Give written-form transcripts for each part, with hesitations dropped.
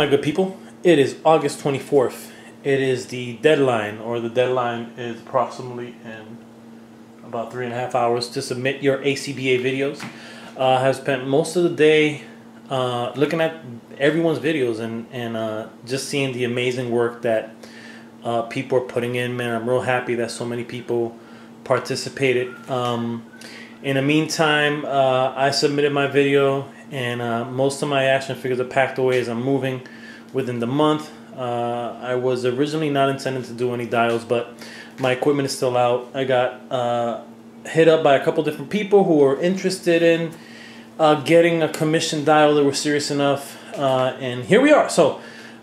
my good people? It is August 24th. It is the deadline, or the deadline is approximately in about 3.5 hours to submit your ACBA videos. I have spent most of the day looking at everyone's videos and just seeing the amazing work that people are putting in. Man, I'm real happy that so many people participated. In the meantime, I submitted my video, and most of my action figures are packed away as I'm moving within the month. I was originally not intending to do any dials, but my equipment is still out. I got hit up by a couple different people who were interested in getting a commission dial that were serious enough, and here we are. So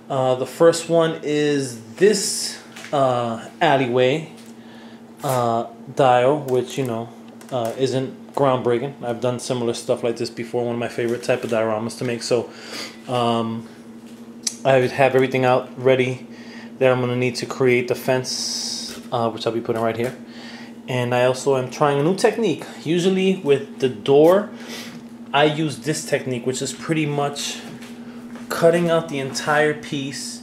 the first one is this Alleyway dial, which, you know, isn't groundbreaking. I've done similar stuff like this before. One of my favorite type of dioramas to make. So I have everything out ready that I'm going to need to create the fence, which I'll be putting right here. And I also am trying a new technique. Usually with the door, I use this technique, which is pretty much cutting out the entire piece,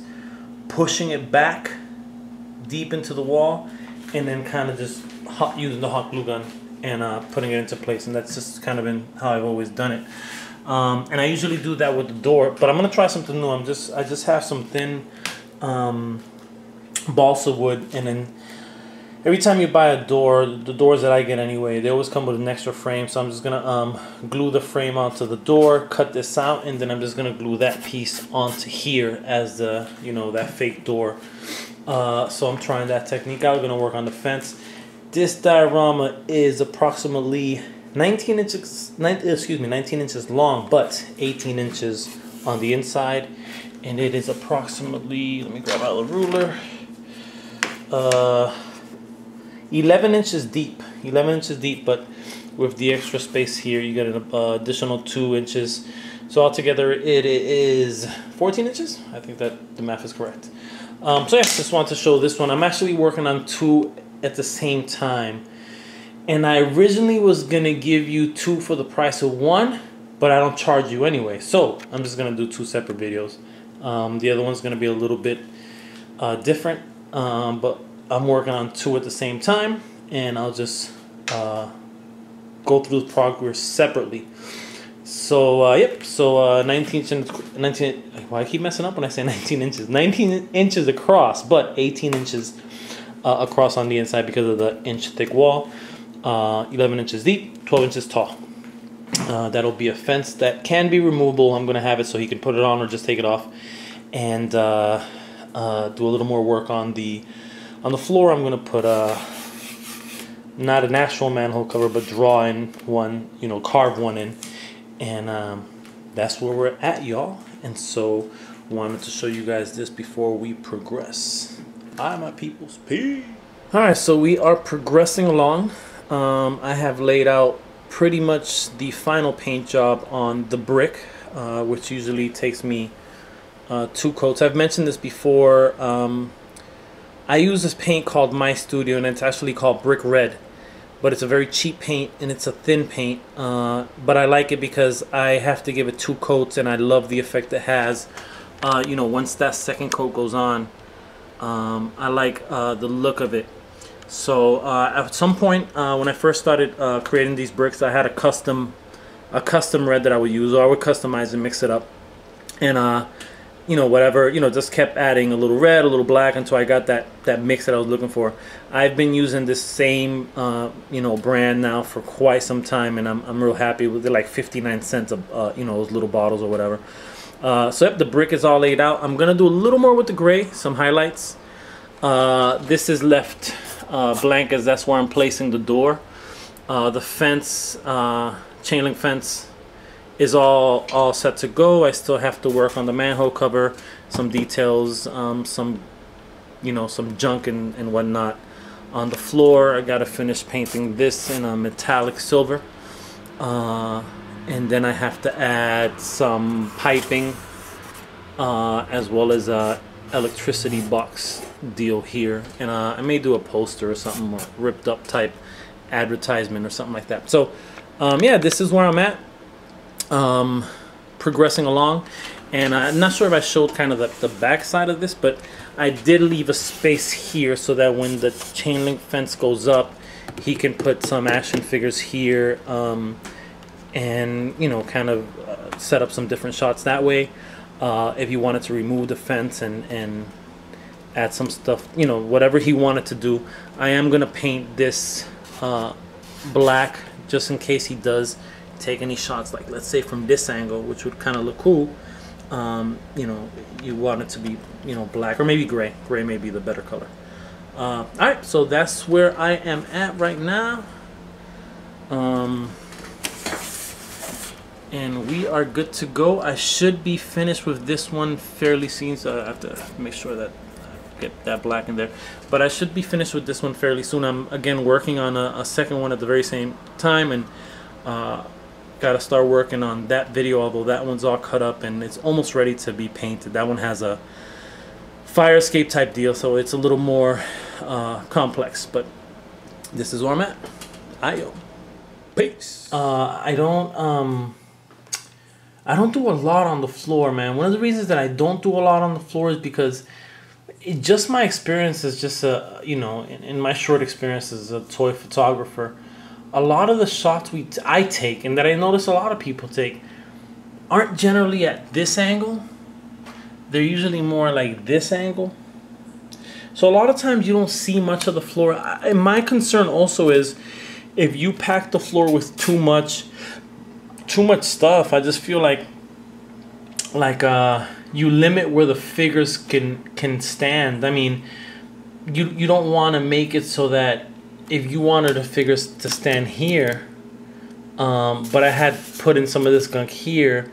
pushing it back deep into the wall, and then kind of just using the hot glue gun and putting it into place. And that's just kind of been how I've always done it. And I usually do that with the door, but I'm gonna try something new. I just have some thin balsa wood, and then every time you buy a door, the doors that I get anyway, they always come with an extra frame. So I'm just gonna glue the frame onto the door, cut this out, and then I'm just gonna glue that piece onto here as the, you know, that fake door. So I'm trying that technique out. I'm gonna work on the fence. This diorama is approximately 19 inches long, but 18 inches on the inside, and it is approximately, let me grab out the ruler, 11 inches deep. 11 inches deep, but with the extra space here, you get an additional 2 inches. So altogether, it is 14 inches. I think that the math is correct. So yeah, just wanted to show this one. I'm actually working on 2 at the same time. And I originally was going to give you 2 for the price of 1, but I don't charge you anyway. So I'm just going to do 2 separate videos. The other one's going to be a little bit different, but I'm working on 2 at the same time, and I'll just go through the progress separately. So yep, so 19, well, I keep messing up when I say 19 inches. 19 inches across, but 18 inches across on the inside because of the inch thick wall. 11 inches deep, 12 inches tall. That'll be a fence that can be removable. I'm going to have it so he can put it on or just take it off, and do a little more work on the floor. I'm going to put not an actual manhole cover, but draw in one, you know, carve one in, and that's where we're at, y'all. And so wanted to show you guys this before we progress. Hi, my peoples. Peace. All right, so we are progressing along. I have laid out pretty much the final paint job on the brick, which usually takes me 2 coats. I've mentioned this before. I use this paint called My Studio, and it's actually called Brick Red, but it's a very cheap paint, and it's a thin paint, but I like it because I have to give it 2 coats, and I love the effect it has. You know, once that second coat goes on, I like the look of it. So at some point when I first started creating these bricks, I had a custom red that I would use, or I would customize and mix it up, and you know, whatever, you know, just kept adding a little red, a little black, until I got that mix that I was looking for. I've been using this same you know, brand now for quite some time, and I'm real happy with it. Like 59 cents of you know, those little bottles or whatever. So yep, the brick is all laid out. I'm gonna do a little more with the gray, some highlights. This is left blank, as that's where I'm placing the door. The fence, chain link fence, is all set to go. I still have to work on the manhole cover, some details, some, you know, some junk and whatnot. On the floor, I gotta finish painting this in a metallic silver, and then I have to add some piping, as well as a electricity box deal here, and I may do a poster or something, or ripped up type advertisement or something like that. So yeah, this is where I'm at, progressing along. And I'm not sure if I showed kind of the back side of this, but I did leave a space here so that when the chain link fence goes up, he can put some action figures here, and you know, kind of set up some different shots that way. If he wanted to remove the fence and add some stuff, you know, whatever he wanted to do. I am gonna paint this black just in case he does take any shots, like let's say from this angle, which would kind of look cool. You know, you want it to be, you know, black or maybe gray. Gray may be the better color. All right, so that's where I am at right now. And we are good to go. I should be finished with this one fairly soon, so I have to make sure that I get that black in there. But I should be finished with this one fairly soon. I'm again working on a second one at the very same time, and got to start working on that video, although that one's all cut up and it's almost ready to be painted. That one has a fire escape type deal, so it's a little more complex, but this is where I'm at. Ayo. Peace. I don't do a lot on the floor, man. One of the reasons that I don't do a lot on the floor is because just my experience is just you know, in my short experience as a toy photographer, a lot of the shots I take, and that I notice a lot of people take, aren't generally at this angle. They're usually more like this angle. So a lot of times you don't see much of the floor. And my concern also is if you pack the floor with too much stuff, I just feel like you limit where the figures can stand. I mean, you don't want to make it so that if you wanted the figures to stand here, but I had put in some of this gunk here,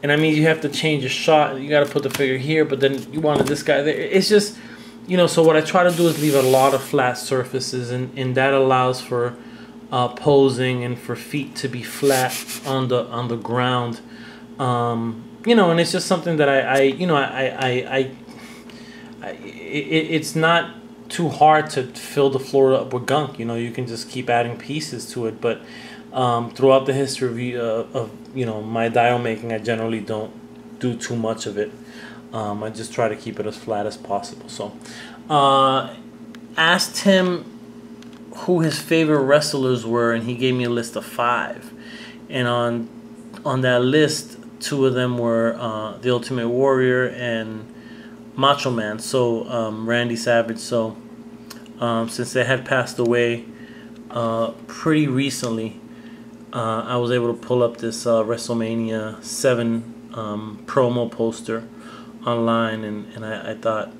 and I mean, you have to change your shot. You got to put the figure here, but then you wanted this guy there. It's just, you know, so what I try to do is leave a lot of flat surfaces, and that allows for posing and for feet to be flat on the ground. You know, and it's just something that it's not too hard to fill the floor up with gunk. You know, you can just keep adding pieces to it. But throughout the history of you know, my dial making, I generally don't do too much of it. I just try to keep it as flat as possible. So asked him who his favorite wrestlers were, and he gave me a list of 5. And on that list, 2 of them were The Ultimate Warrior and Macho Man, so Randy Savage. So since they had passed away pretty recently, I was able to pull up this WrestleMania 7 promo poster online, and I thought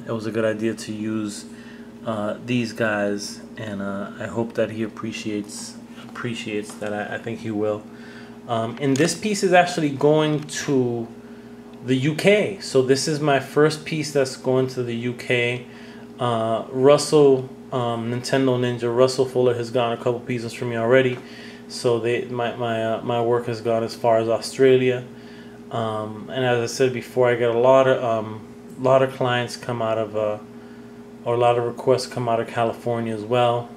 it was a good idea to use these guys, and I hope that he appreciates that. I think he will. And this piece is actually going to the UK, so this is my first piece that's going to the UK. Russell, Nintendo Ninja, Russell Fuller has gotten a couple pieces for me already, so my work has gone as far as Australia. And as I said before, I get a lot of clients come out of or a lot of requests come out of California as well.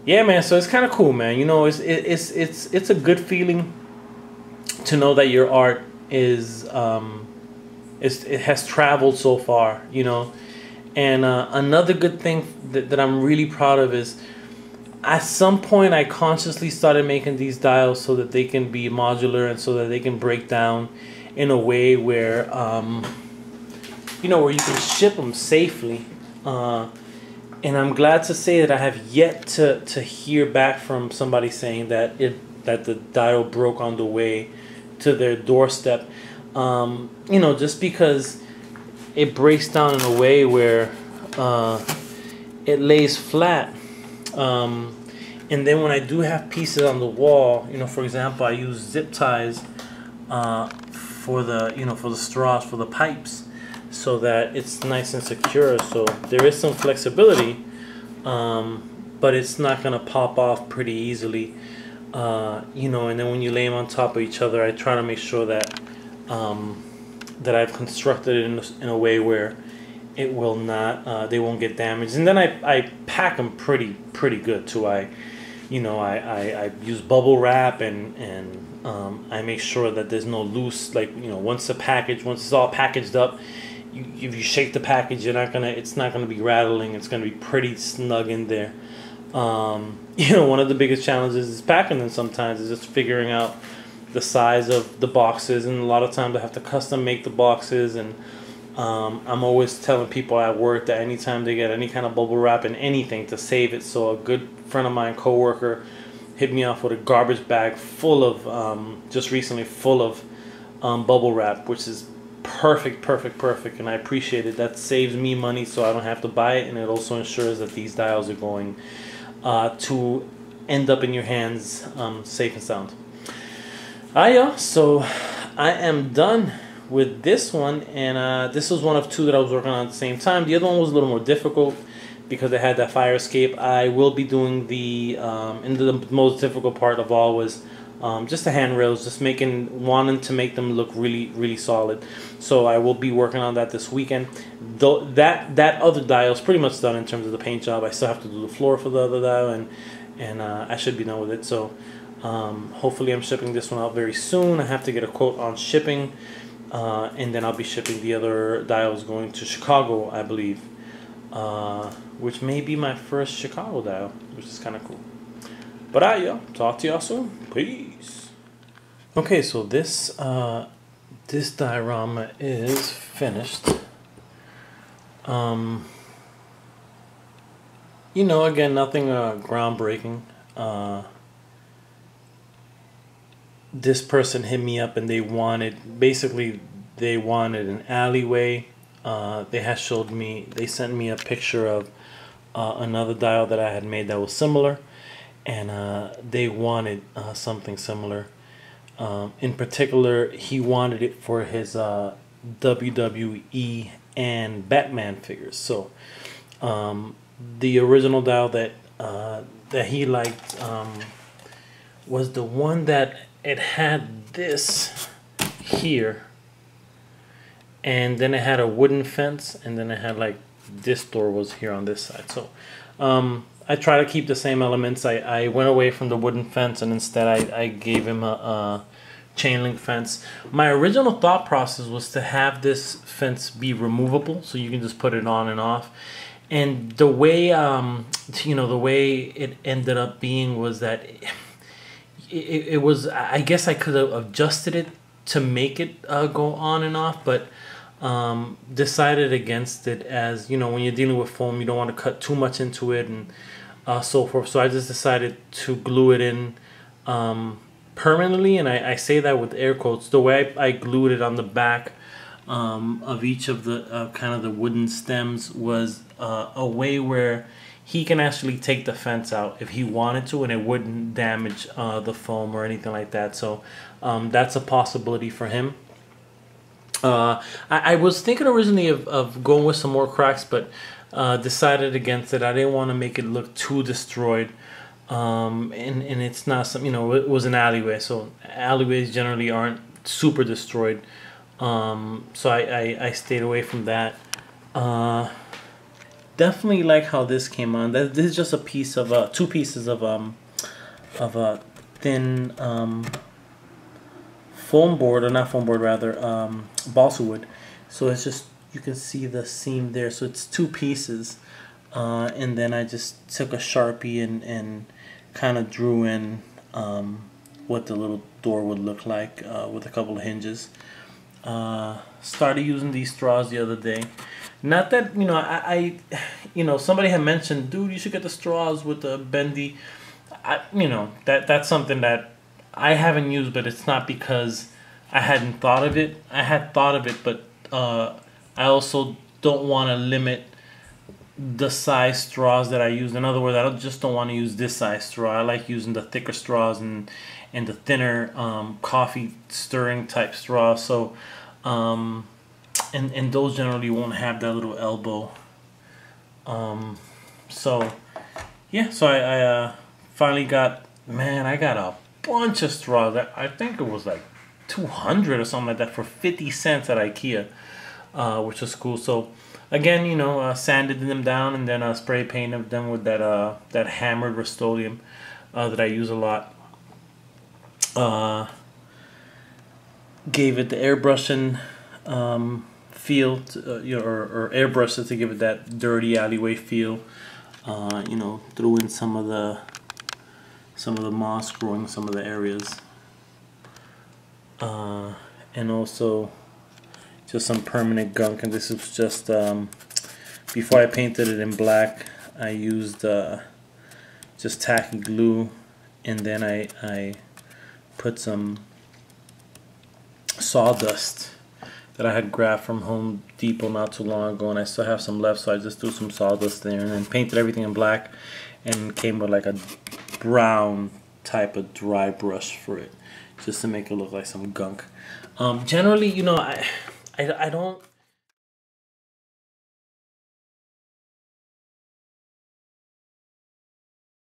Yeah, man, so it's kind of cool, man. You know, it's a good feeling to know that your art is it has traveled so far, you know. And another good thing that I'm really proud of is at some point I consciously started making these dials so that they can be modular and so that they can break down in a way where you know, where you can ship them safely. And I'm glad to say that I have yet to hear back from somebody saying that the dial broke on the way to their doorstep. You know, just because it breaks down in a way where it lays flat. And then when I do have pieces on the wall, you know, for example, I use zip ties for the straws, for the pipes, so that it's nice and secure. So there is some flexibility, but it's not gonna pop off pretty easily. You know, and then when you lay them on top of each other, I try to make sure that that I've constructed it in a way where it will not, they won't get damaged. And then I pack them pretty good too. I use bubble wrap and I make sure that there's no loose, like, once it's all packaged up, if you shake the package, it's not gonna be rattling. It's gonna be pretty snug in there. One of the biggest challenges is packing them. Sometimes is just figuring out the size of the boxes, and a lot of times I have to custom make the boxes. And I'm always telling people at work that anytime they get any kind of bubble wrap and anything, to save it. So a good friend of mine, coworker, hit me off with a garbage bag full of just recently full of bubble wrap, which is perfect, and I appreciate it. That saves me money, so I don't have to buy it, and it also ensures that these dials are going to end up in your hands safe and sound. Yeah, so I am done with this one, and this was one of two that I was working on at the same time. The other one was a little more difficult because it had that fire escape. I will be doing and the most difficult part of all was just the handrails, wanting to make them look really, really solid. So I will be working on that this weekend. Though that other dial is pretty much done in terms of the paint job. I still have to do the floor for the other dial, and I should be done with it. So hopefully I'm shipping this one out very soon. I have to get a quote on shipping, and then I'll be shipping the other dials going to Chicago, I believe, which may be my first Chicago dial, which is kind of cool. But y'all, talk to y'all soon. Peace. Okay, so this diorama is finished. Again, nothing groundbreaking. This person hit me up and they wanted an alleyway. They sent me a picture of another dial that I had made that was similar, and they wanted something similar. In particular, he wanted it for his WWE and Batman figures. So the original dial that he liked was the one that it had this here, and then it had a wooden fence, and then it had like this door was here on this side. So I try to keep the same elements. I went away from the wooden fence, and instead I gave him a chain link fence. My original thought process was to have this fence be removable, so you can just put it on and off. And the way the way it ended up being was that it was, I guess I could have adjusted it to make it go on and off, but decided against it, as when you're dealing with foam, you don't want to cut too much into it and so forth. So I just decided to glue it in permanently, and I say that with air quotes. The way I glued it on the back of each of the kind of the wooden stems was a way where he can actually take the fence out if he wanted to, and it wouldn't damage the foam or anything like that. So that's a possibility for him. I was thinking originally of going with some more cracks, but decided against it. I didn't want to make it look too destroyed. And it's not some, it was an alleyway, so alleyways generally aren't super destroyed. So I stayed away from that. Definitely like how this came on. This is just a piece of two pieces of a thin foam board, or not foam board, rather balsa wood. So it's just, you can see the seam there. So it's two pieces, and then I just took a Sharpie and kind of drew in what the little door would look like with a couple of hinges. Started using these straws the other day. Not that, I somebody had mentioned, dude, you should get the straws with the bendy. That's something that I haven't used, but it's not because I hadn't thought of it. I had thought of it, but I also don't want to limit the size straws that I use. In other words, I just don't want to use this size straw. I like using the thicker straws and the thinner coffee stirring type straws. So and those generally won't have that little elbow. So yeah, so I finally got, I got a bunch of straws. I think it was like 200 or something like that for 50 cents at IKEA, which was cool. So again, sanded them down and then spray painted them with that hammered Rust-Oleum. that I use a lot. Gave it the airbrushing feel, or airbrush it to give it that dirty alleyway feel. Threw in some of the moss growing some of the areas, and also just some permanent gunk. And this was just before I painted it in black. I used just tacky glue, and then I put some sawdust that I had grabbed from Home Depot not too long ago, and I still have some left, so I just threw some sawdust there and then painted everything in black, and came with like a brown type of dry brush for it, just to make it look like some gunk. Generally, I don't